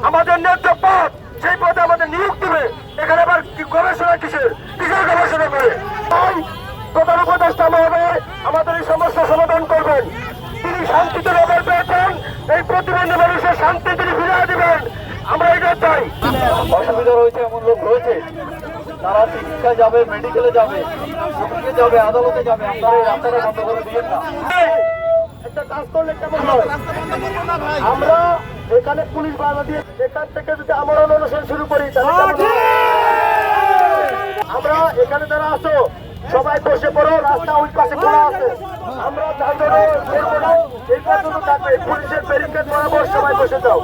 আমাদের ন্যায্য পথ, সেই পথে আমাদের নিয়োগ দেবে। এখানে আবার কি গবেষণা কিসের গবেষণা করে? তাই প্রধান উপদেষ্টা মহোদয় আমাদের এই সমস্যা সমাধান করবেন। তিনি শান্তিতে নগর পেয়েছেন, এই প্রতিবন্ধী মানুষের শান্তি তিনি ফিরিয়ে দিবেন। আমরা এটা চাই। অসুবিধা রয়েছে এমন লোক রয়েছে, তারা চিকিৎসায় যাবে, মেডিকেলে যাবে, কোর্টে যাবে, আদালতে যাবে, আপনারা এই রাস্তাটা বন্ধ করে দিয়েন না। একটা কাজ করলে কেমন হয়? আমরা এখানে পুলিশ বাধা দিয়ে এখান থেকে যদি আমরা অনুসরণ শুরু করি, তাহলে কেমন হয়? আমরা এখানে যারা আছো সবাই বসে পড়ো, রাস্তা ওই পাশে খোলা আছে। আমরা যানজটে করবো না, এই পর্যন্ত থাকবে। পুলিশের ব্যারিকেড বরাবর সবাই বসে যাও।